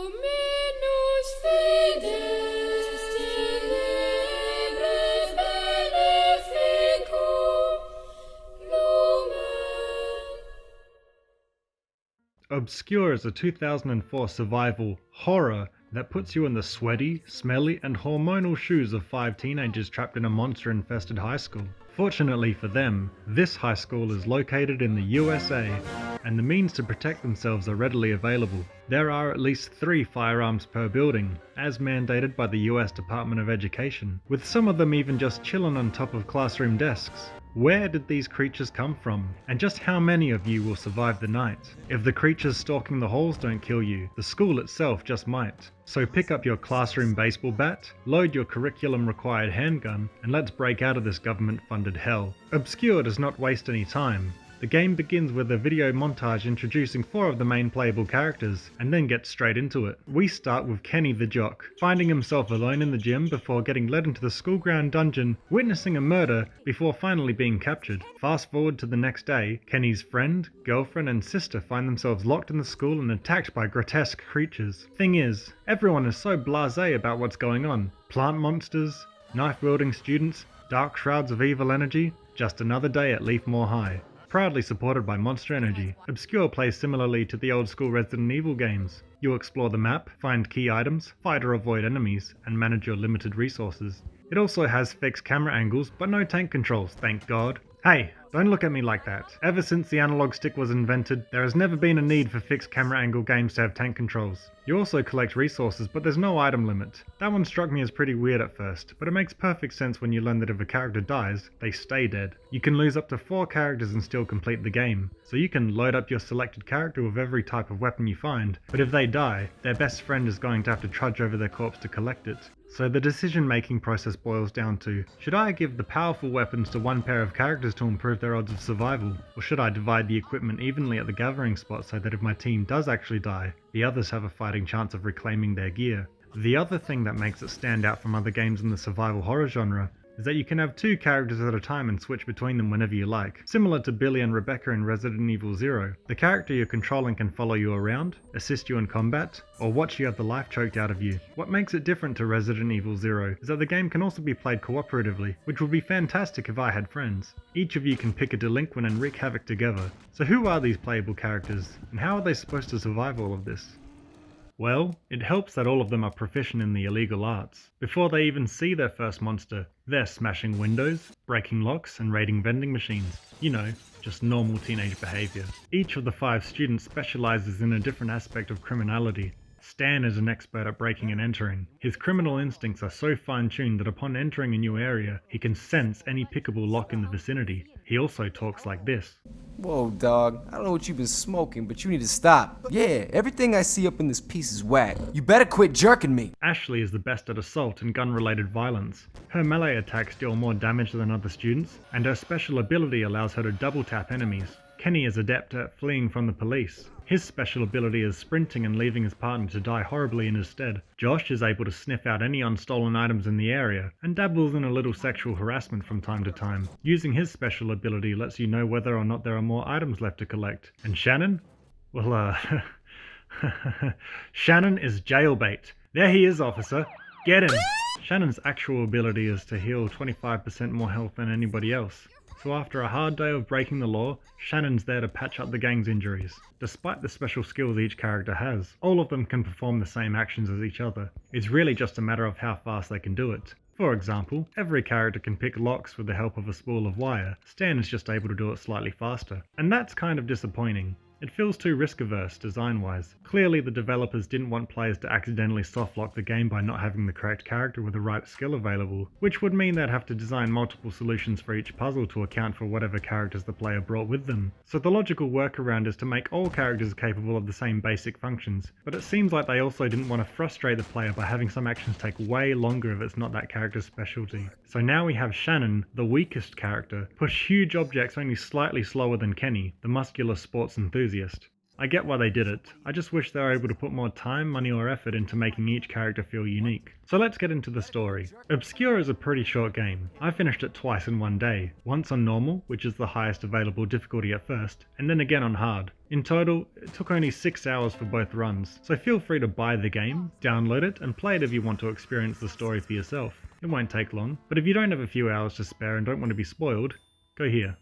Dominus fides tenebres beneficum lumen. Obscure is a 2004 survival horror that puts you in the sweaty, smelly, and hormonal shoes of 5 teenagers trapped in a monster-infested high school. Fortunately for them, this high school is located in the USA, and the means to protect themselves are readily available. There are at least 3 firearms per building, as mandated by the US Department of Education, with some of them even just chilling on top of classroom desks. Where did these creatures come from? And just how many of you will survive the night? If the creatures stalking the halls don't kill you, the school itself just might. So pick up your classroom baseball bat, load your curriculum required handgun, and let's break out of this government funded hell. Obscure does not waste any time. The game begins with a video montage introducing 4 of the main playable characters, and then gets straight into it. We start with Kenny the jock, finding himself alone in the gym before getting led into the school ground dungeon, witnessing a murder before finally being captured. Fast forward to the next day, Kenny's friend, girlfriend and sister find themselves locked in the school and attacked by grotesque creatures. Thing is, everyone is so blasé about what's going on. Plant monsters, knife-wielding students, dark shrouds of evil energy, just another day at Leafmore High. Proudly supported by Monster Energy, Obscure plays similarly to the old school Resident Evil games. You explore the map, find key items, fight or avoid enemies, and manage your limited resources. It also has fixed camera angles, but no tank controls, thank God. Hey, don't look at me like that. Ever since the analog stick was invented, there has never been a need for fixed camera angle games to have tank controls. You also collect resources, but there's no item limit. That one struck me as pretty weird at first, but it makes perfect sense when you learn that if a character dies, they stay dead. You can lose up to 4 characters and still complete the game, so you can load up your selected character with every type of weapon you find, but if they die, their best friend is going to have to trudge over their corpse to collect it. So the decision-making process boils down to, should I give the powerful weapons to one pair of characters to improve their odds of survival, or should I divide the equipment evenly at the gathering spot so that if my team does actually die, the others have a fighting chance of reclaiming their gear? The other thing that makes it stand out from other games in the survival horror genre is that you can have 2 characters at a time and switch between them whenever you like, similar to Billy and Rebecca in Resident Evil Zero. The character you're controlling can follow you around, assist you in combat, or watch you have the life choked out of you. What makes it different to Resident Evil Zero is that the game can also be played cooperatively, which would be fantastic if I had friends. Each of you can pick a delinquent and wreak havoc together. So who are these playable characters, and how are they supposed to survive all of this? Well, it helps that all of them are proficient in the illegal arts. Before they even see their first monster, they're smashing windows, breaking locks, and raiding vending machines. You know, just normal teenage behavior. Each of the 5 students specializes in a different aspect of criminality. Stan is an expert at breaking and entering. His criminal instincts are so fine-tuned that upon entering a new area, he can sense any pickable lock in the vicinity. He also talks like this. Whoa, dog. I don't know what you've been smoking, but you need to stop. Yeah, everything I see up in this piece is whack. You better quit jerking me. Ashley is the best at assault and gun-related violence. Her melee attacks deal more damage than other students, and her special ability allows her to double-tap enemies. Kenny is adept at fleeing from the police. His special ability is sprinting and leaving his partner to die horribly in his stead. Josh is able to sniff out any unstolen items in the area, and dabbles in a little sexual harassment from time to time. Using his special ability lets you know whether or not there are more items left to collect. And Shannon? Well, Shannon is jailbait. There he is, officer. Get him! Shannon's actual ability is to heal 25% more health than anybody else. So after a hard day of breaking the law, Shannon's there to patch up the gang's injuries. Despite the special skills each character has, all of them can perform the same actions as each other. It's really just a matter of how fast they can do it. For example, every character can pick locks with the help of a spool of wire. Stan is just able to do it slightly faster. And that's kind of disappointing. It feels too risk-averse, design-wise. Clearly the developers didn't want players to accidentally soft-lock the game by not having the correct character with the right skill available, which would mean they'd have to design multiple solutions for each puzzle to account for whatever characters the player brought with them. So the logical workaround is to make all characters capable of the same basic functions, but it seems like they also didn't want to frustrate the player by having some actions take way longer if it's not that character's specialty. So now we have Shannon, the weakest character, push huge objects only slightly slower than Kenny, the muscular sports enthusiast. I get why they did it, I just wish they were able to put more time, money or effort into making each character feel unique. So let's get into the story. Obscure is a pretty short game. I finished it twice in one day, once on normal, which is the highest available difficulty at first, and then again on hard. In total, it took only 6 hours for both runs, so feel free to buy the game, download it, and play it if you want to experience the story for yourself. It won't take long, but if you don't have a few hours to spare and don't want to be spoiled, go here.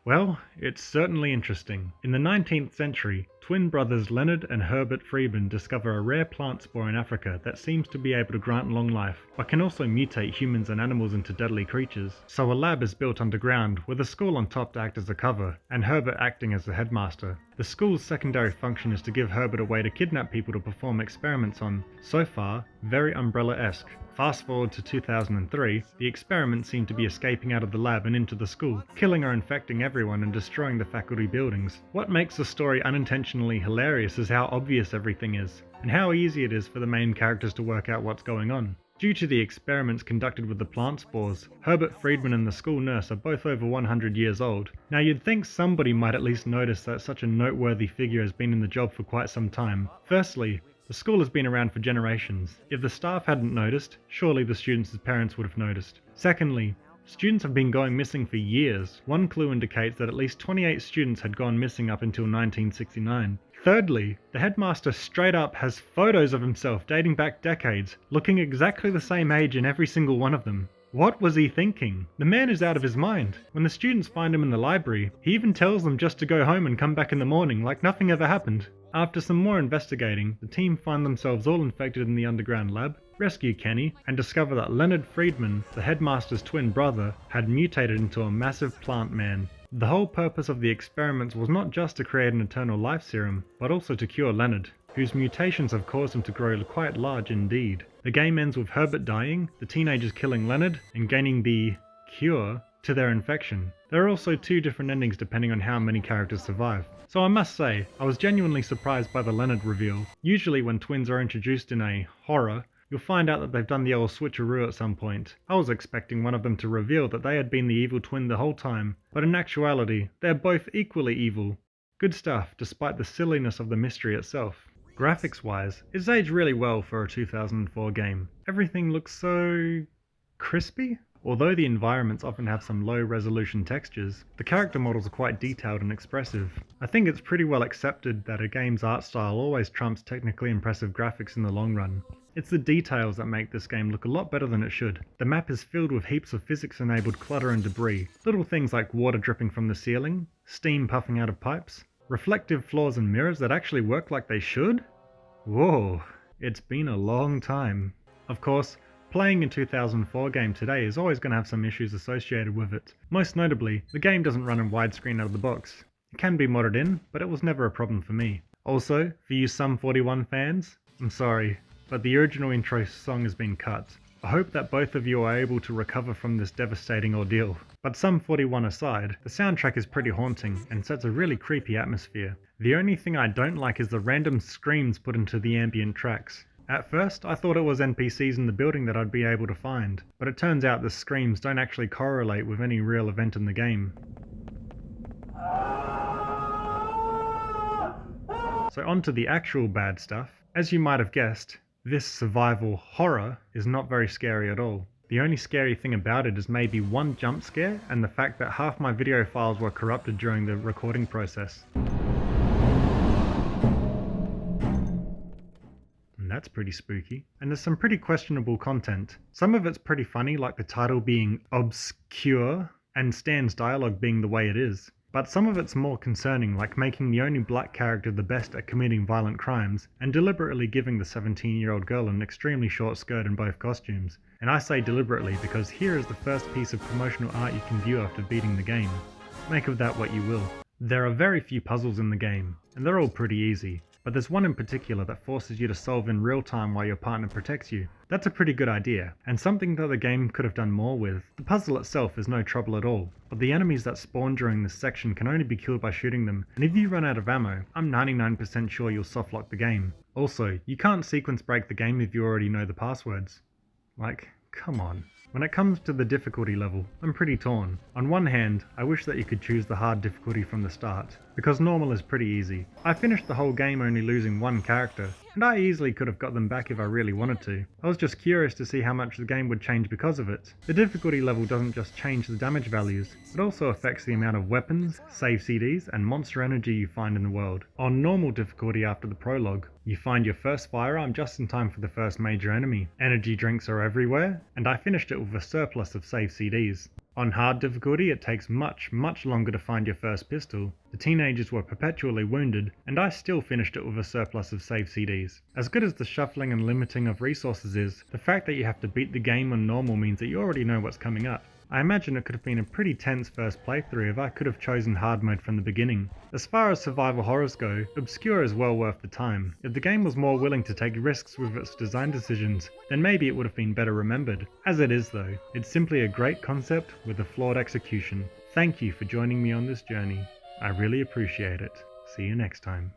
Well, it's certainly interesting. In the 19th century, twin brothers Leonard and Herbert Friedman discover a rare plant spore in Africa that seems to be able to grant long life, but can also mutate humans and animals into deadly creatures. So a lab is built underground, with a school on top to act as a cover, and Herbert acting as the headmaster. The school's secondary function is to give Herbert a way to kidnap people to perform experiments on. So far, very Umbrella-esque. Fast forward to 2003, the experiments seem to be escaping out of the lab and into the school, killing or infecting everyone and destroying the faculty buildings. What makes the story unintentionally hilarious is how obvious everything is, and how easy it is for the main characters to work out what's going on. Due to the experiments conducted with the plant spores, Herbert Friedman and the school nurse are both over 100 years old. Now you'd think somebody might at least notice that such a noteworthy figure has been in the job for quite some time. Firstly, the school has been around for generations. If the staff hadn't noticed, surely the students' parents would have noticed. Secondly, students have been going missing for years. One clue indicates that at least 28 students had gone missing up until 1969. Thirdly, the headmaster straight up has photos of himself dating back decades, looking exactly the same age in every single one of them. What was he thinking? The man is out of his mind. When the students find him in the library, he even tells them just to go home and come back in the morning like nothing ever happened. After some more investigating, the team find themselves all infected in the underground lab, rescue Kenny, and discover that Leonard Friedman, the headmaster's twin brother, had mutated into a massive plant man. The whole purpose of the experiments was not just to create an eternal life serum, but also to cure Leonard, whose mutations have caused him to grow quite large indeed. The game ends with Herbert dying, the teenagers killing Leonard, and gaining the cure to their infection. There are also 2 different endings depending on how many characters survive. So I must say, I was genuinely surprised by the Leonard reveal. Usually when twins are introduced in a horror, you'll find out that they've done the old switcheroo at some point. I was expecting one of them to reveal that they had been the evil twin the whole time, but in actuality, they're both equally evil. Good stuff, despite the silliness of the mystery itself. Graphics wise, it's aged really well for a 2004 game. Everything looks so crispy? Although the environments often have some low resolution textures, the character models are quite detailed and expressive. I think it's pretty well accepted that a game's art style always trumps technically impressive graphics in the long run. It's the details that make this game look a lot better than it should. The map is filled with heaps of physics-enabled clutter and debris. Little things like water dripping from the ceiling, steam puffing out of pipes, reflective floors and mirrors that actually work like they should? Whoa, it's been a long time. Of course, playing a 2004 game today is always going to have some issues associated with it. Most notably, the game doesn't run in widescreen out of the box. It can be modded in, but it was never a problem for me. Also, for you Sum 41 fans, I'm sorry, but the original intro song has been cut. I hope that both of you are able to recover from this devastating ordeal. But Sum 41 aside, the soundtrack is pretty haunting and sets a really creepy atmosphere. The only thing I don't like is the random screams put into the ambient tracks. At first, I thought it was NPCs in the building that I'd be able to find, but it turns out the screams don't actually correlate with any real event in the game. So on to the actual bad stuff. As you might have guessed, this survival horror is not very scary at all. The only scary thing about it is maybe one jump scare and the fact that half my video files were corrupted during the recording process. That's pretty spooky. And there's some pretty questionable content. Some of it's pretty funny, like the title being obscure and Stan's dialogue being the way it is. But some of it's more concerning, like making the only black character the best at committing violent crimes and deliberately giving the 17-year-old girl an extremely short skirt in both costumes. And I say deliberately because here is the first piece of promotional art you can view after beating the game. Make of that what you will. There are very few puzzles in the game, and they're all pretty easy. But there's one in particular that forces you to solve in real time while your partner protects you. That's a pretty good idea, and something that the game could have done more with. The puzzle itself is no trouble at all, but the enemies that spawn during this section can only be killed by shooting them, and if you run out of ammo, I'm 99% sure you'll softlock the game. Also, you can't sequence break the game if you already know the passwords. Like, come on. When it comes to the difficulty level, I'm pretty torn. On one hand, I wish that you could choose the hard difficulty from the start, because normal is pretty easy. I finished the whole game only losing one character, and I easily could have got them back if I really wanted to. I was just curious to see how much the game would change because of it. The difficulty level doesn't just change the damage values, it also affects the amount of weapons, save CDs, and monster energy you find in the world. On normal difficulty after the prologue, you find your first firearm just in time for the first major enemy. Energy drinks are everywhere, and I finished it with a surplus of save CDs. On hard difficulty, it takes much longer to find your first pistol. The teenagers were perpetually wounded, and I still finished it with a surplus of save CDs. As good as the shuffling and limiting of resources is, the fact that you have to beat the game on normal means that you already know what's coming up. I imagine it could have been a pretty tense first playthrough if I could have chosen hard mode from the beginning. As far as survival horrors go, Obscura is well worth the time. If the game was more willing to take risks with its design decisions, then maybe it would have been better remembered. As it is though, it's simply a great concept with a flawed execution. Thank you for joining me on this journey. I really appreciate it. See you next time.